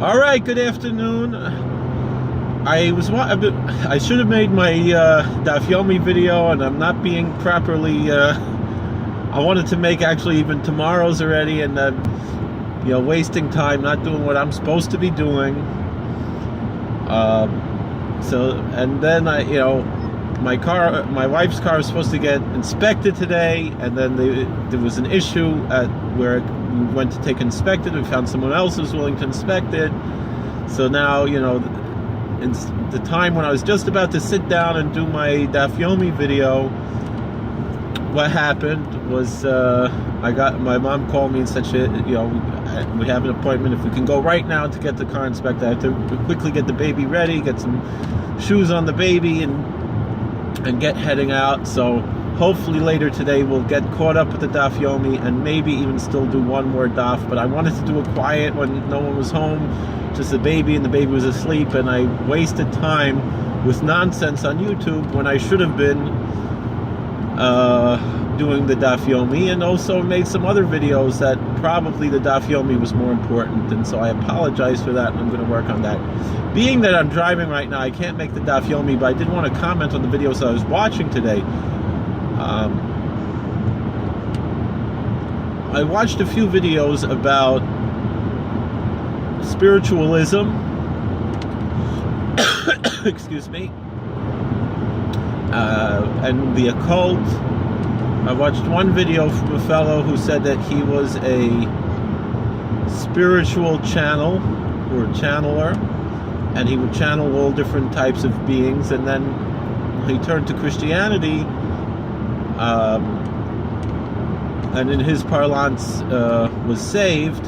All right, good afternoon. I should have made my Daf Yomi video, and I'm not being properly. I wanted to make actually even tomorrow's already, and wasting time, not doing what I'm supposed to be doing. And then my wife's car was supposed to get inspected today, and then there was an issue at where we went to take it inspected. We found someone else who was willing to inspect it. So now, in the time when I was just about to sit down and do my Daf Yomi video, what happened was my mom called me and said, we have an appointment. If we can go right now to get the car inspected, I have to quickly get the baby ready, get some shoes on the baby, and get heading out. So hopefully later today we'll get caught up with the Daf Yomi and maybe even still do one more Daf. But I wanted to do it quiet when no one was home, just the baby, and the baby was asleep, and I wasted time with nonsense on YouTube when I should have been doing the Daf Yomi, and also made some other videos that probably the Daf Yomi was more important, and so I apologize for that, and I'm going to work on that. Being that I'm driving right now, I can't make the Daf Yomi, but I did want to comment on the videos I was watching today. I watched a few videos about spiritualism, excuse me, and the occult. I watched one video from a fellow who said that he was a spiritual channel or channeler, and he would channel all different types of beings, and then he turned to Christianity, and in his parlance was saved.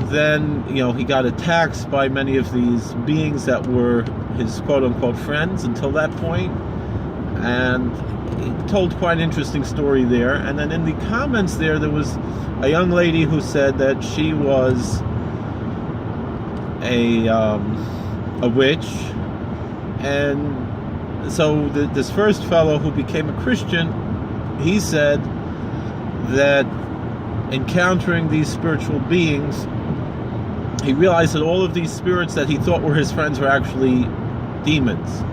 Then he got attacked by many of these beings that were his quote-unquote friends until that point, and he told quite an interesting story there. And then in the comments there was a young lady who said that she was a witch, and so this first fellow who became a Christian, he said that encountering these spiritual beings, he realized that all of these spirits that he thought were his friends were actually demons,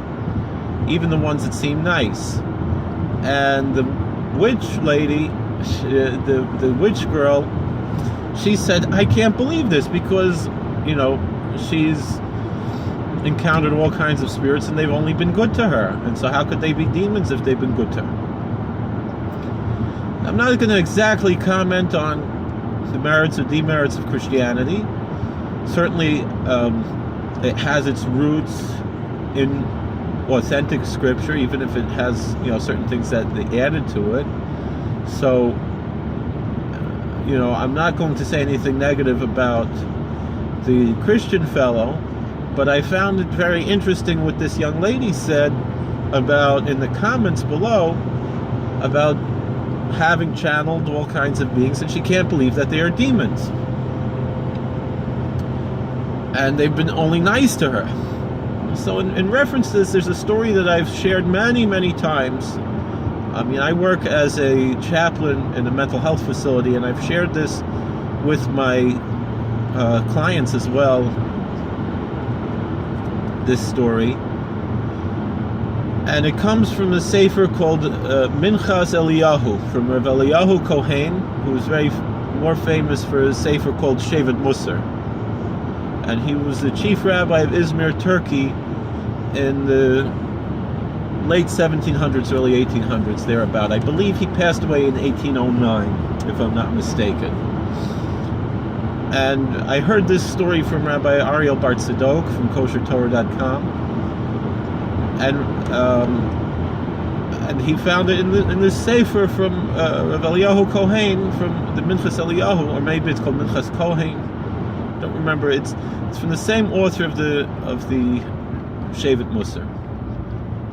even the ones that seemed nice. And the witch lady, the witch girl, she said, I can't believe this, because she's encountered all kinds of spirits and they've only been good to her, and so how could they be demons if they've been good to her? I'm not going to exactly comment on the merits or demerits of Christianity. Certainly it has its roots in authentic scripture, even if it has certain things that they added to it. So I'm not going to say anything negative about the Christian fellow, but I found it very interesting what this young lady said about, in the comments below, about having channeled all kinds of beings, and she can't believe that they are demons, and they've been only nice to her. So in reference to this, there's a story that I've shared many times. I work as a chaplain in a mental health facility, and I've shared this with my clients as well, this story. And it comes from a sefer called Minchas Eliyahu, from Rabbi Eliyahu Kohen, who is more famous for his sefer called Shevet Musar. And he was the chief rabbi of Izmir, Turkey, in the late 1700s, early 1800s, thereabout. I believe he passed away in 1809, if I'm not mistaken. And I heard this story from Rabbi Ariel Bar Tzedok from koshertorah.com, and he found it in this sefer from Rabbi Eliyahu Kohen, from the Minchas Eliyahu, or maybe it's called Minchas Kohen. Don't remember. It's from the same author of the Shevet Musar,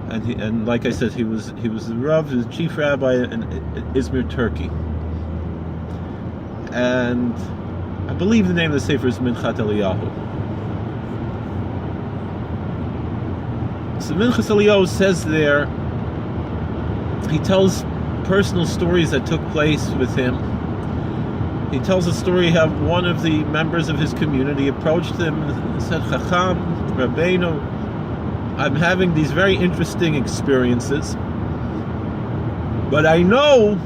and like I said, he was the Rav, the chief rabbi in Izmir, Turkey, and I believe the name of the sefer is Minchat Eliyahu. So Minchas Eliyahu says there, he tells personal stories that took place with him, he tells a story how one of the members of his community approached him and said, Chacham, Rabbeinu, I'm having these very interesting experiences, but I know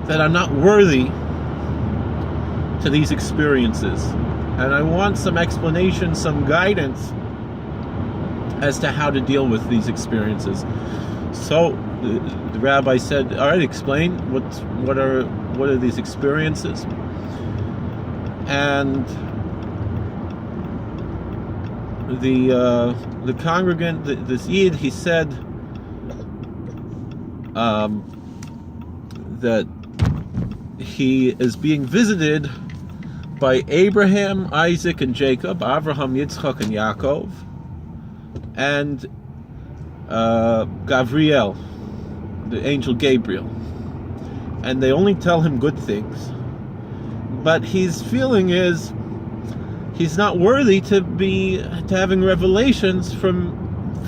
that I'm not worthy to these experiences, and I want some explanation, some guidance as to how to deal with these experiences. So the rabbi said, all right, explain what are these experiences. And the congregant, this Yid, he said that he is being visited by Abraham, Isaac, and Jacob, Avraham, Yitzchak, and Yaakov, and Gabriel, the angel Gabriel. And they only tell him good things. But his feeling is he's not worthy to having revelations from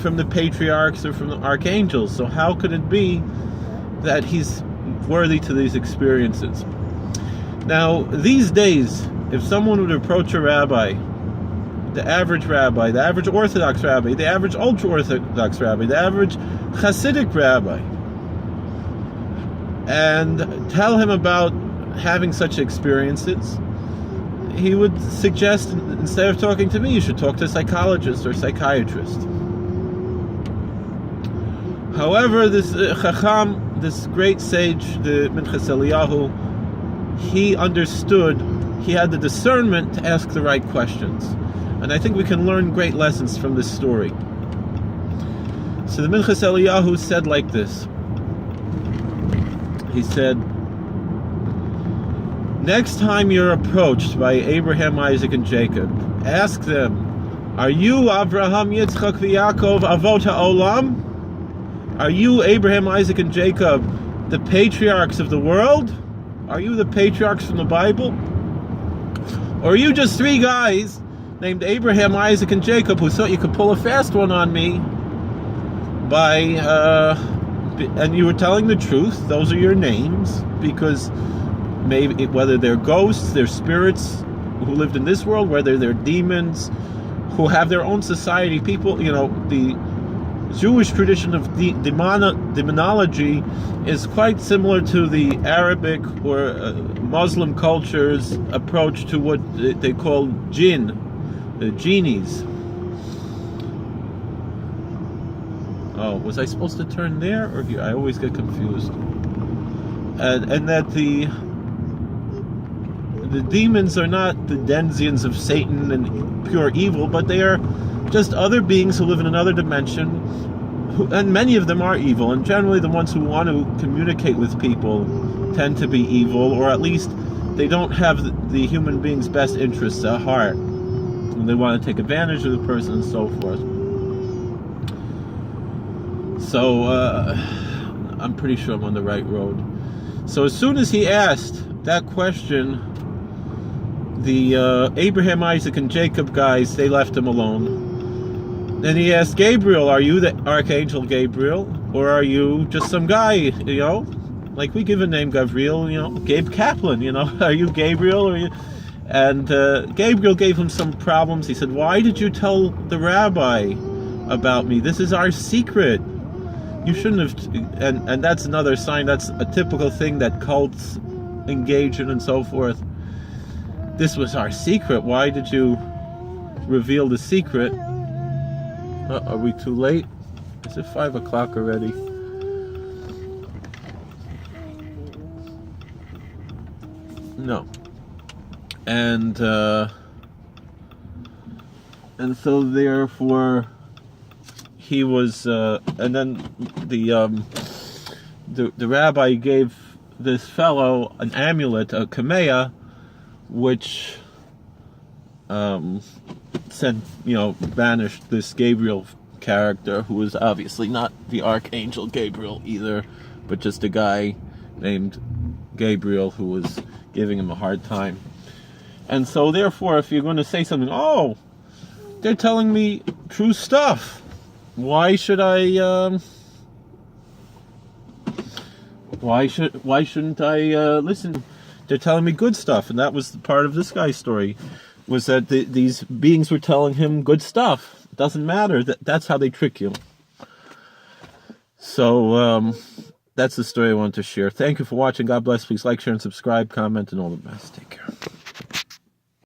the patriarchs or from the archangels. So how could it be that he's worthy to these experiences? Now, these days, if someone would approach a rabbi, the average Orthodox rabbi, the average ultra-Orthodox rabbi, the average Hasidic rabbi, and tell him about having such experiences, he would suggest, instead of talking to me, you should talk to a psychologist or psychiatrist. However, this Chacham, this great sage, the Minchas Eliyahu, he understood, he had the discernment to ask the right questions. And I think we can learn great lessons from this story. So the Minchas Eliyahu said like this. He said, next time you're approached by Abraham, Isaac, and Jacob, ask them, are you Avraham, Yitzchak, Yaakov, Avot HaOlam? Are you Abraham, Isaac, and Jacob, the patriarchs of the world? Are you the patriarchs from the Bible? Or are you just three guys named Abraham, Isaac, and Jacob who thought you could pull a fast one on me and you were telling the truth? Those are your names, because maybe whether they're ghosts, they're spirits who lived in this world, whether they're demons who have their own society. People, the Jewish tradition of demonology is quite similar to the Arabic or Muslim culture's approach to what they call jinn, genies. Oh, was I supposed to turn there or here? I always get confused. And that the demons are not the denizens of Satan and pure evil, but they are just other beings who live in another dimension, and many of them are evil, and generally the ones who want to communicate with people tend to be evil, or at least they don't have the human being's best interests at heart, and they want to take advantage of the person and so forth. So I'm pretty sure I'm on the right road. So as soon as he asked that question, the Abraham, Isaac, and Jacob guys, they left him alone. Then he asked Gabriel, are you the Archangel Gabriel? Or are you just some guy, like we give a name, Gabriel, Gabe Kaplan, are you Gabriel? Or And Gabriel gave him some problems. He said, why did you tell the rabbi about me? This is our secret. You shouldn't have, and that's another sign, that's a typical thing that cults engage in and so forth. This was our secret. Why did you reveal the secret? Are we too late? Is it 5 o'clock already? No. And so therefore he was, and then the rabbi gave this fellow an amulet, a kamea, which banished this Gabriel character, who was obviously not the Archangel Gabriel either, but just a guy named Gabriel who was giving him a hard time. And so therefore, if you're going to say something, oh, they're telling me true stuff, why should I why shouldn't I listen? they're telling me good stuff, and that was the part of this guy's story, was that these beings were telling him good stuff. It doesn't matter. That's how they trick you. So that's the story I wanted to share. Thank you for watching. God bless. Please like, share, and subscribe, comment, and all the best. Take care.